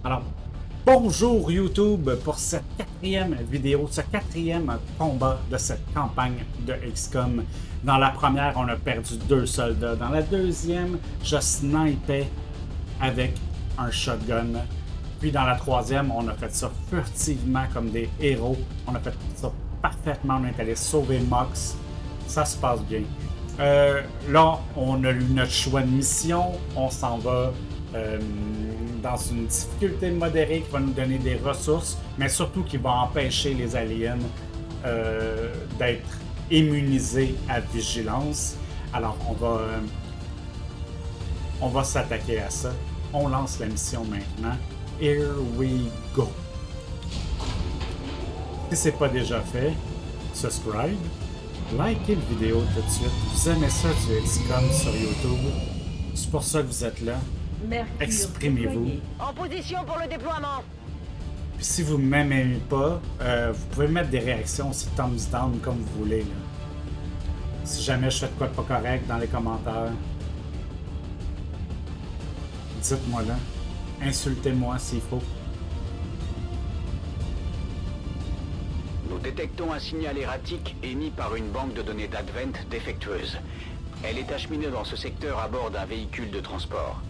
Alors, bonjour YouTube pour cette quatrième vidéo, ce quatrième combat de cette campagne de XCOM. Dans la première, on a perdu 2 soldats. Dans la deuxième, je snipais avec un shotgun. Puis dans la troisième, on a fait ça furtivement comme des héros. On a fait ça parfaitement. On est allé sauver Mox. Ça se passe bien. Là, on a eu notre choix de mission. On s'en va dans une difficulté modérée qui va nous donner des ressources, mais surtout qui va empêcher les aliens d'être immunisés à vigilance. Alors, on va s'attaquer à ça. On lance la mission maintenant. Here we go. Si c'est pas déjà fait, subscribe, likez la vidéo tout de suite. Vous aimez ça du XCOM sur YouTube? C'est pour ça que vous êtes là. Exprimez-vous. En position pour le déploiement. Puis si vous ne m'aimez pas, vous pouvez mettre des réactions aussi thumbs down comme vous voulez. Là. Si jamais je fais de quoi de pas correct dans les commentaires, dites-moi là. Insultez-moi s'il faut. Nous détectons un signal erratique émis par une banque de données d'Advent défectueuse. Elle est acheminée dans ce secteur à bord d'un véhicule de transport.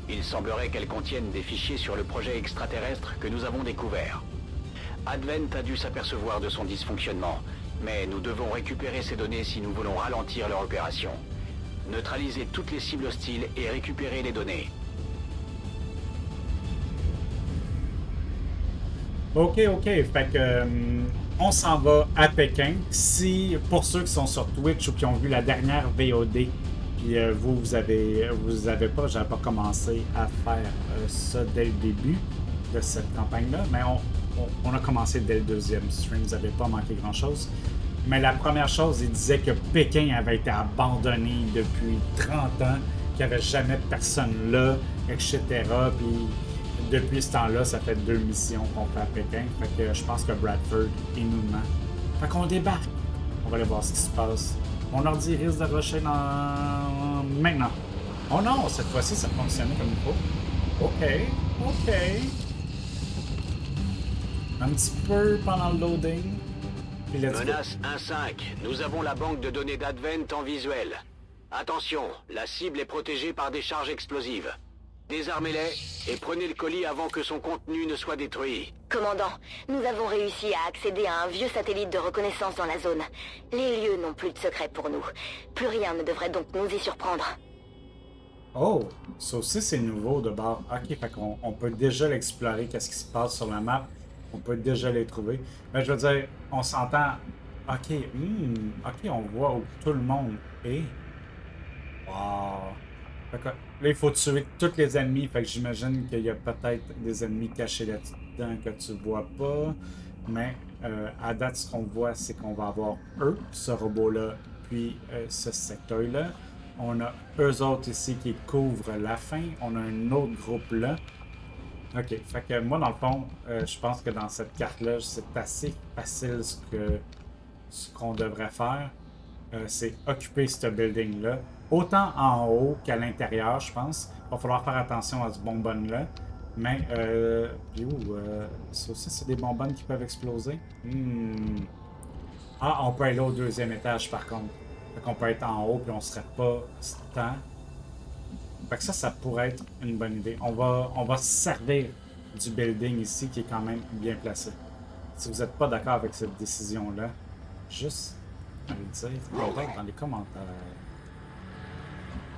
Il semblerait qu'elle contienne des fichiers sur le projet extraterrestre que nous avons découvert. Advent a dû s'apercevoir de son dysfonctionnement, mais nous devons récupérer ces données si nous voulons ralentir leur opération. Neutraliser toutes les cibles hostiles et récupérer les données. Ok. Fait que on s'en va à Pékin. Si pour ceux qui sont sur Twitch ou qui ont vu la dernière VOD, puis j'avais pas commencé à faire ça dès le début de cette campagne-là, mais on a commencé dès le deuxième stream. Vous n'avez pas manqué grand-chose. Mais la première chose, il disait que Pékin avait été abandonné depuis 30 ans, qu'il n'y avait jamais personne là, etc. Puis depuis ce temps-là, ça fait 2 missions qu'on fait à Pékin. Fait que je pense que Bradford, il nous ment. Fait qu'on débarque. On va aller voir ce qui se passe. Mon ordi risque de rusher dans... maintenant. Oh non, cette fois-ci, ça fonctionnait comme il faut. Ok. Un petit peu pendant le loading. Puis let's go. Menace 1-5, nous avons la banque de données d'Advent en visuel. Attention, la cible est protégée par des charges explosives. Désarmez-les et prenez le colis avant que son contenu ne soit détruit. Commandant, nous avons réussi à accéder à un vieux satellite de reconnaissance dans la zone. Les lieux n'ont plus de secret pour nous. Plus rien ne devrait donc nous y surprendre. Oh, ça aussi c'est nouveau de bord. Ok, fait qu'on peut déjà l'explorer, qu'est-ce qui se passe sur la map. On peut déjà les trouver. Mais je veux dire, on s'entend. Ok, on voit où tout le monde est. Wow. Fait que là, il faut tuer tous les ennemis. Fait que j'imagine qu'il y a peut-être des ennemis cachés là-dedans que tu vois pas. Mais à date, ce qu'on voit, c'est qu'on va avoir eux, ce robot-là, puis ce secteur-là. On a eux autres ici qui couvrent la fin. On a un autre groupe là. Ok, fait que moi, dans le fond, je pense que dans cette carte-là, c'est assez facile ce qu'on devrait faire. C'est occuper ce building-là. Autant en haut qu'à l'intérieur, je pense. Il va falloir faire attention à ce bonbonne-là. Mais, ça aussi, c'est des bonbonnes qui peuvent exploser. Ah, on peut aller au deuxième étage, par contre. Fait qu'on peut être en haut, puis on serait pas tant. Fait que ça pourrait être une bonne idée. On va se servir du building ici, qui est quand même bien placé. Si vous n'êtes pas d'accord avec cette décision-là, juste à le dire peut-être dans les commentaires.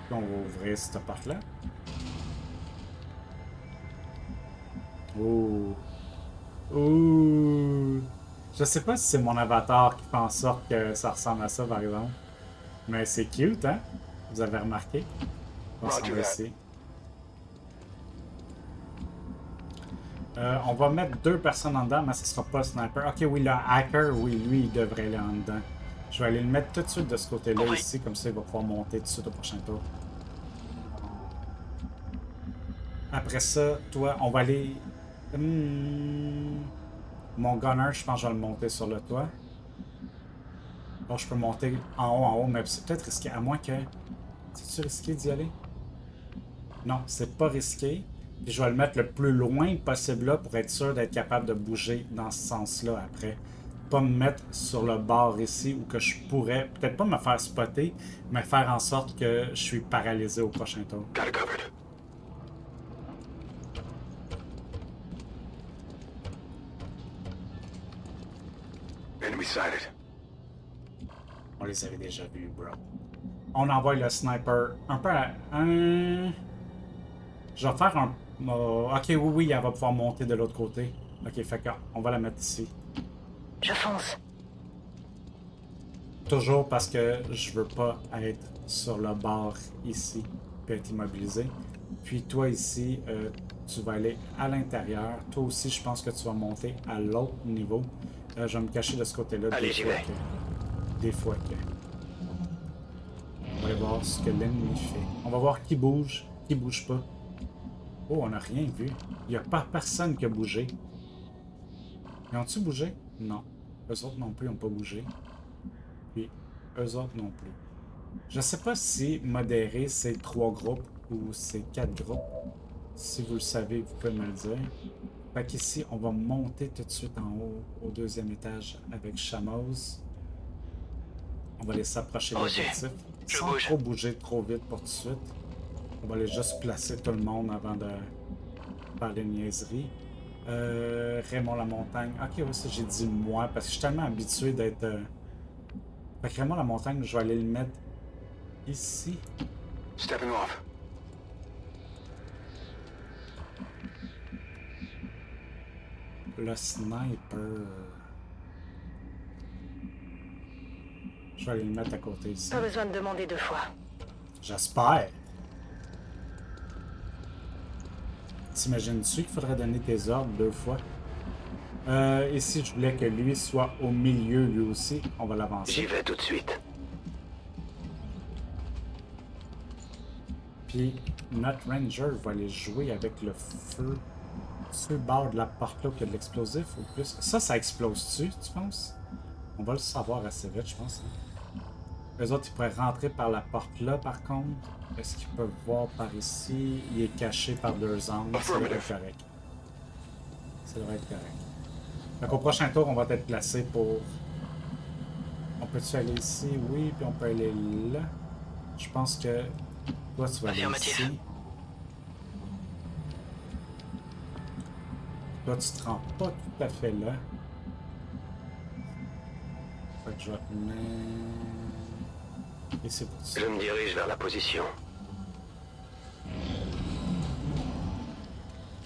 Puis on va ouvrir cette porte-là. Ouh. Je sais pas si c'est mon avatar qui fait en sorte que ça ressemble à ça, par exemple. Mais c'est cute, hein? Vous avez remarqué? On s'en va ici. On va mettre 2 personnes en dedans, mais ce sera pas sniper. Ok, oui, le hacker, oui, lui, il devrait aller en dedans. Je vais aller le mettre tout de suite de ce côté-là, ici, comme ça, il va pouvoir monter tout de suite au prochain tour. Après ça, toi, on va aller... Mon gunner, je pense que je vais le monter sur le toit. Bon, je peux monter en haut, mais c'est peut-être risqué, à moins que... C'est-tu risqué d'y aller? Non, c'est pas risqué. Puis je vais le mettre le plus loin possible là pour être sûr d'être capable de bouger dans ce sens-là après. Pas me mettre sur le bord ici où que je pourrais, peut-être pas me faire spotter, mais faire en sorte que je suis paralysé au prochain tour. Got it covered. Enemy sighted. On les avait déjà vus, bro. On envoie le sniper un peu à... Je vais faire un... ok, oui, elle va pouvoir monter de l'autre côté. Ok, fait qu'on va la mettre ici. Je fonce. Toujours parce que je veux pas être sur le bord ici, puis être immobilisé. Puis toi ici, tu vas aller à l'intérieur. Toi aussi, je pense que tu vas monter à l'autre niveau. Je vais me cacher de ce côté-là. Allez, j'y vais. Des fois que... On va aller voir ce que l'ennemi fait. On va voir qui bouge pas. Oh, on n'a rien vu. Il n'y a pas personne qui a bougé. Ils ont-tu bougé? Non. Eux autres non plus n'ont pas bougé. Puis, eux autres non plus. Je sais pas si modérer c'est 3 groupes ou c'est 4 groupes. Si vous le savez, vous pouvez me le dire. Fait qu'ici, on va monter tout de suite en haut, au 2e étage avec Shamoz. On va laisser approcher l'objectif. Sans trop bouger trop vite pour tout de suite. On va aller juste placer tout le monde avant de faire les niaiseries. Raymond la montagne. Ok, ouais, ça j'ai dit moi parce que je suis tellement habitué d'être. Fait que Raymond la montagne, je vais aller le mettre ici. Stepping off. Le sniper. Je vais aller le mettre à côté ici. Pas besoin de demander 2 fois. J'espère. T'imagines-tu qu'il faudrait donner tes ordres 2 fois? Ici, je voulais que lui soit au milieu, lui aussi. On va l'avancer. J'y vais tout de suite. Puis, notre ranger va aller jouer avec le feu sur le bord de la porte là où il y a de l'explosif ou plus. Ça explose-tu, tu penses? On va le savoir assez vite, je pense. Les autres, ils pourraient rentrer par la porte là, par contre. Est-ce qu'ils peuvent voir par ici? Il est caché par 2 angles. Ça devrait être correct. Ça devrait être correct. Donc, au prochain tour, on va être placé pour... On peut-tu aller ici? Oui, puis on peut aller là. Je pense que... Toi, tu vas aller ici. Toi, tu te rends pas tout à fait là. Fait que je vais te mettre... Et c'est pour ça. Je me dirige vers la position.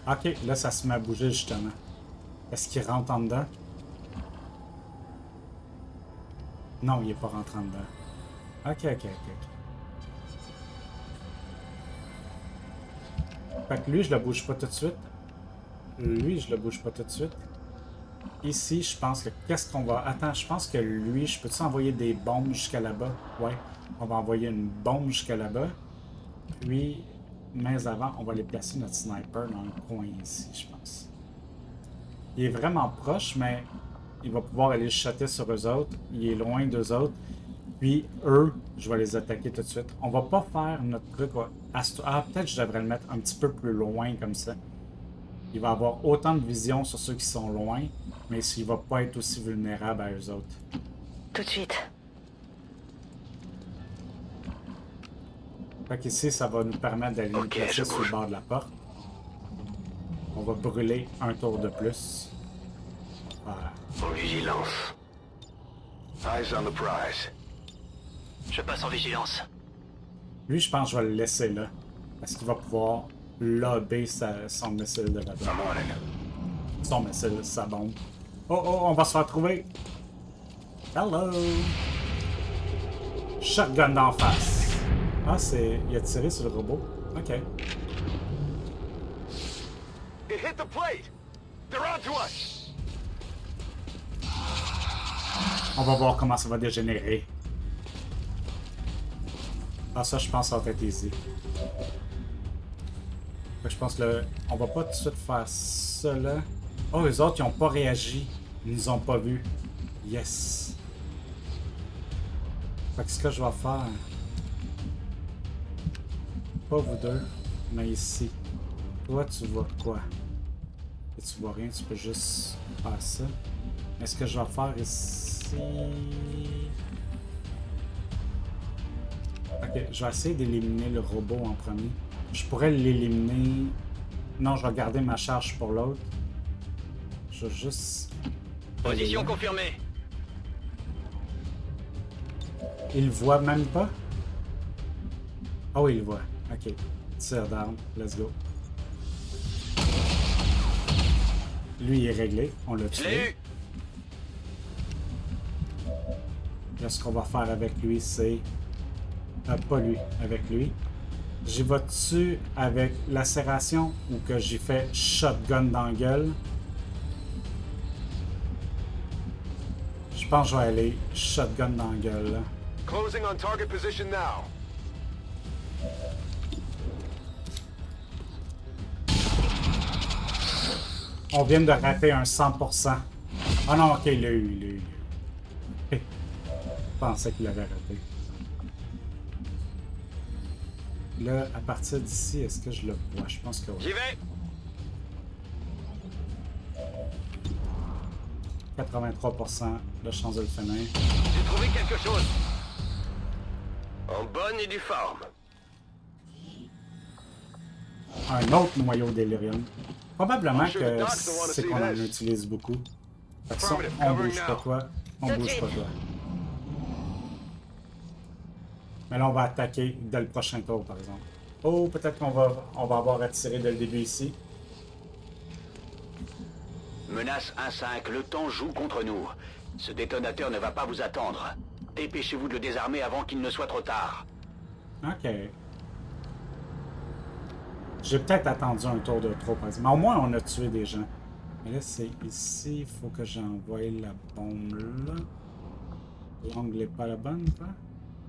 Ok, là, ça se met à bouger, justement. Est-ce qu'il rentre en dedans? Non, il est pas rentré en dedans. Ok. Fait que lui, je le bouge pas tout de suite. Lui, je le bouge pas tout de suite. Ici, je pense que... Qu'est-ce qu'on va... Attends, je pense que lui, je peux-tu envoyer des bombes jusqu'à là-bas? Ouais. On va envoyer une bombe jusqu'à là-bas. Puis, mais avant, on va aller placer notre sniper dans le coin ici, je pense. Il est vraiment proche, mais il va pouvoir aller shotter sur eux autres. Il est loin d'eux autres. Puis, eux, je vais les attaquer tout de suite. On va pas faire notre truc... Ah, peut-être que je devrais le mettre un petit peu plus loin comme ça. Il va avoir autant de vision sur ceux qui sont loin, mais il va pas être aussi vulnérable à eux autres. Tout de suite. Fait qu'ici, ça va nous permettre d'aller nous placer sur le bord de la porte. On va brûler un tour de plus. Voilà. En vigilance. Eyes on the prize. Je passe en vigilance. Lui, je pense que je vais le laisser là. Parce qu'il va pouvoir lober son missile de là-bas. I'm on it. Son missile, sa bombe. Oh, on va se faire trouver. Hello! Shotgun d'en face. Ah, c'est... Il a tiré sur le robot. Ok. It hit the plate. They're onto us. On va voir comment ça va dégénérer. Ah, ça, je pense que ça va être easy. Fait que je pense que on va pas tout de suite faire ça là. Oh, les autres, ils ont pas réagi. Ils nous ont pas vus. Yes. Fait que ce que je vais faire... Pas vous deux, mais ici. Toi, tu vois quoi? Et tu vois rien, tu peux juste faire ça. Est-ce que je vais faire ici? Ok, je vais essayer d'éliminer le robot en premier. Je pourrais l'éliminer. Non, je vais garder ma charge pour l'autre. Je vais juste. Position confirmée. Il le voit même pas? Oh, il le voit. Ok. Tir d'arme. Let's go. Lui, il est réglé. On l'a Je l'ai tué. eu. Là, ce qu'on va faire avec lui, c'est... pas lui. Avec lui. J'y vais dessus avec lacération ou que j'ai fait shotgun dans la gueule. Je pense que je vais aller shotgun dans la gueule, là. Closing on target position now. On vient de rater un 100%. Ah non, ok, il l'a eu, il l'a eu. Je pensais qu'il l'avait raté. Là, à partir d'ici, est-ce que je le vois? Je pense que oui. J'y vais. 83% de chance de le finir. J'ai trouvé quelque chose. En bonne et due forme. Un autre noyau d'Elerium. Probablement que c'est qu'on en utilise beaucoup. Fait que ça, on bouge pas toi. On bouge pas toi. Mais là, on va attaquer dès le prochain tour, par exemple. Oh, peut-être qu'on va avoir à tirer dès le début ici. Menace 1-5, le temps joue contre nous. Ce détonateur ne va pas vous attendre. Dépêchez-vous de le désarmer avant qu'il ne soit trop tard. Ok. J'ai peut-être attendu un tour de trop, par exemple. Mais au moins, on a tué des gens. Mais là, c'est ici. Il faut que j'envoie la bombe là. L'angle n'est pas la bonne, quoi.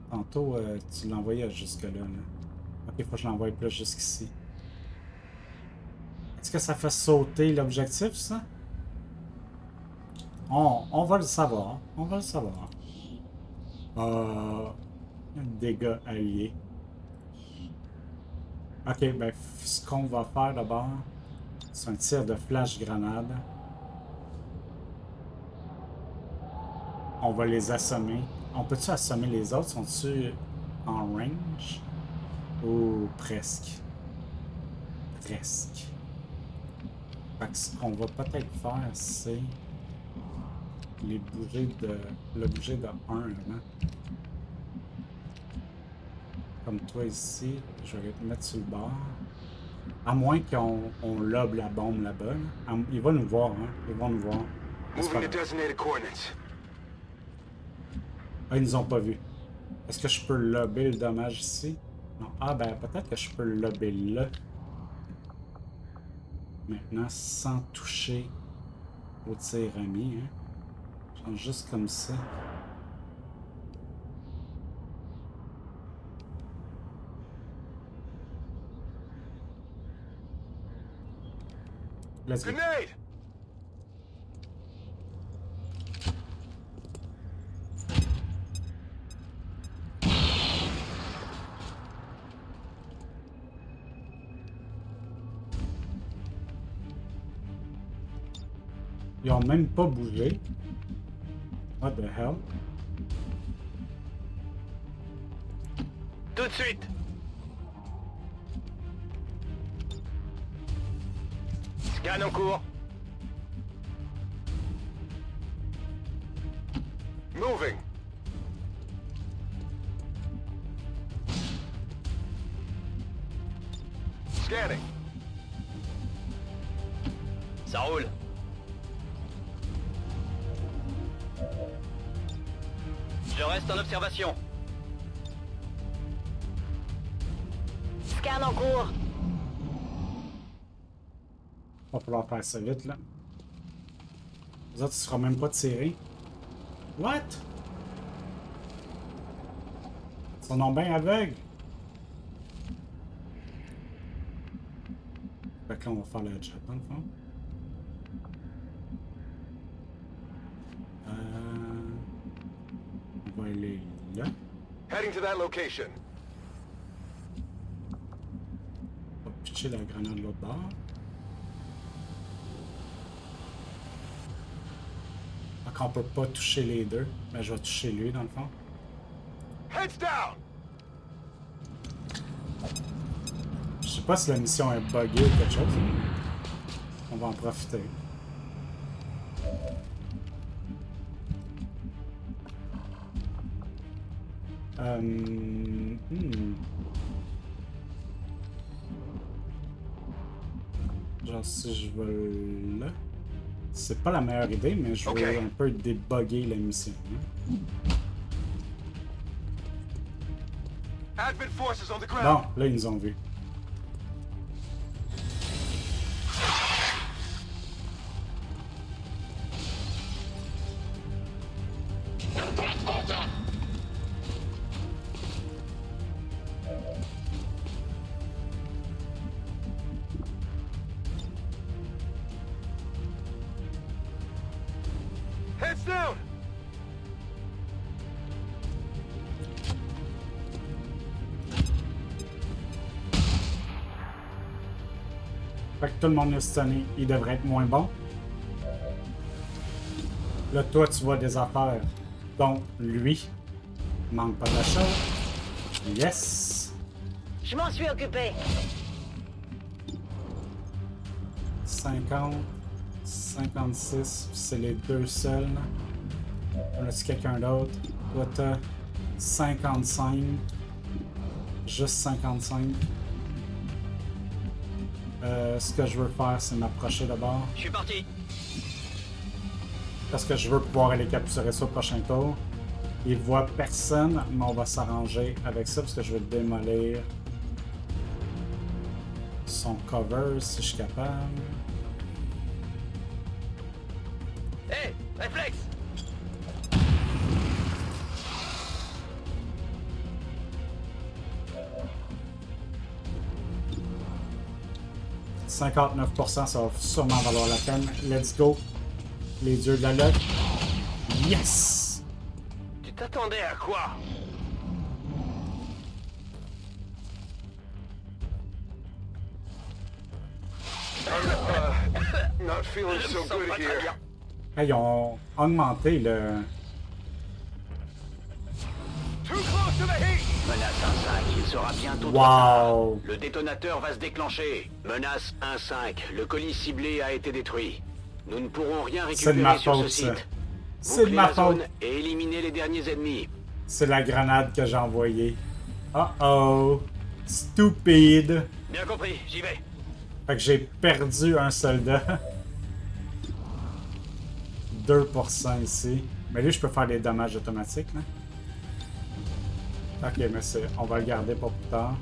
Tantôt, tu l'envoyais jusque-là. Là. Ok, il faut que je l'envoie plus jusqu'ici. Est-ce que ça fait sauter l'objectif, ça? On va le savoir. On va le savoir. Dégâts alliés. Ok, ben, ce qu'on va faire d'abord, c'est un tir de flash grenade. On va les assommer. On peut-tu assommer les autres? Sont-ils en range? Ou presque? Presque. Fait que ce qu'on va peut-être faire, c'est le bouger de 1 avant. Comme toi ici, je vais te mettre sur le bord. À moins qu'on lobe la bombe là-bas. Là. Il va nous voir, hein. Ils vont nous voir. Moving to designated coordinates. Ah, ils nous ont pas vus. Est-ce que je peux lober le dommage ici? Non. Ah, ben, peut-être que je peux le lober là. Maintenant, sans toucher au tir ami, hein. Genre juste comme ça. Let's go. Grenade! Ils ont même pas bougé. What the hell? Tout de suite. Scan en cours. Moving. Scanning. Ça roule. Je reste en observation. Scan en cours. Va falloir faire ça vite, là. Les autres, ils seront même pas tirés. What? Ils sont bien aveugles. Fait que là, on va faire le chat, dans le fond. On va aller là. Heading to that location. On va pitcher la grenade de l'autre bord. Donc on peut pas toucher les deux. Mais je vais toucher lui dans le fond. Heads down! Je sais pas si la mission est buggée ou quelque chose. On va en profiter. Genre si je veux là. C'est pas la meilleure idée, mais je veux Ok. un peu débugger la mission. Hein. Advent forces on the ground. Bon, là ils nous ont vus. Heads down! Fait que tout le monde est stunné, il devrait être moins bon. Là, toi, tu vois des affaires. Donc, lui, manque pas d'achat. Yes! Je m'en suis occupé. 50, 56, c'est les deux seuls. On a-tu quelqu'un d'autre? Toi, t'as 55. Juste 55. Ce que je veux faire, c'est m'approcher d'abord. Je suis parti. Parce que je veux pouvoir aller capturer ça au prochain tour. Il voit personne, mais on va s'arranger avec ça parce que je veux démolir son cover si je suis capable. Hé, réflexe. 59%, ça va sûrement valoir la peine. Let's go. Les dieux de la lutte. Yes! Tu t'attendais à quoi? Not feeling Je me so sens good pas très here. bien. Hey, ils ont augmenté le... Too close to the heat! Menace 1-5, il sera bientôt trop tard. Wow! Le détonateur va se déclencher. Menace 1-5, le colis ciblé a été détruit. Nous ne pourrons rien C'est de ma récupérer sur ce faute, ça. site. C'est de Bouclez ma la faute. zone et éliminez les derniers ennemis. C'est la grenade que j'ai envoyée. Oh! Stupide! Bien compris, j'y vais. Fait que j'ai perdu un soldat. 2% ici. Mais lui, je peux faire des dommages automatiques, là. Ok, mais on va le garder pour plus tard.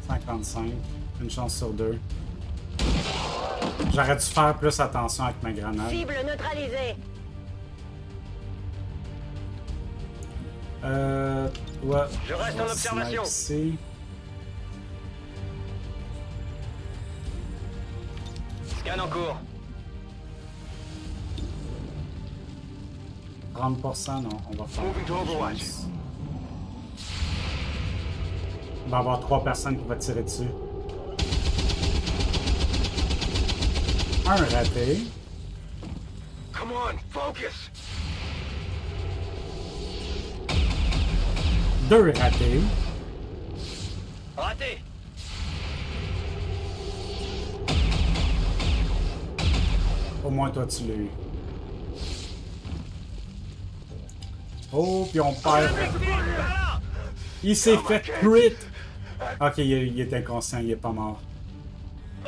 « 55. Une chance sur deux. J'aurais dû faire plus attention avec ma grenade. Cible neutralisée. Ouais. Je reste en observation. Ici. Scan en cours. 30%, non, on va faire. Moving to Overwatch. On va avoir 3 personnes qui vont tirer dessus. Un raté. Come on, focus! 2 ratés. Raté. Au moins, toi, tu l'as eu. Oh, puis on perd. Il s'est fait crit. Ok, il est inconscient, il est pas mort.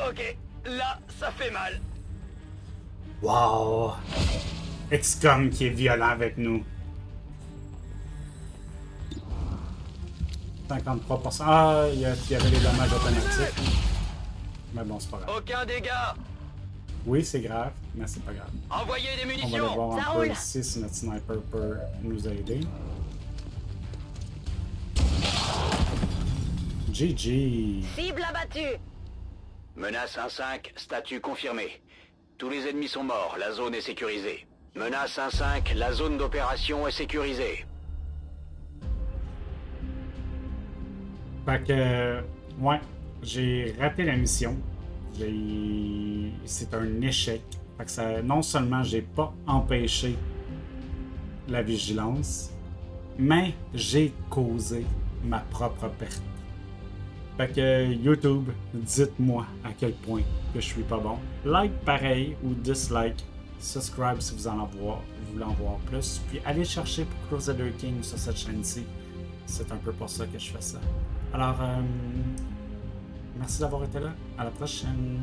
Ok, là, ça fait mal. Wow! XCOM qui est violent avec nous. 53%. Ah, il y avait les dommages automatiques. Mais bon, c'est pas grave. Aucun dégât. Oui, c'est grave, mais c'est pas grave. Envoyez des On va aller munitions. voir Ça un peu roule. ici si notre sniper peut nous aider. GG! Cible abattue. Menace 1-5, statut confirmé. Tous les ennemis sont morts, la zone est sécurisée. Menace 1-5, la zone d'opération est sécurisée. Fait que, ouais, j'ai raté la mission. C'est un échec. Fait que ça, non seulement j'ai pas empêché la vigilance, mais j'ai causé ma propre perte. Fait que YouTube, dites-moi à quel point que je suis pas bon. Like pareil ou dislike. Subscribe si vous voulez en voir plus. Puis allez chercher pour Crusader King sur cette chaîne-ci. C'est un peu pour ça que je fais ça. Alors, merci d'avoir été là. À la prochaine.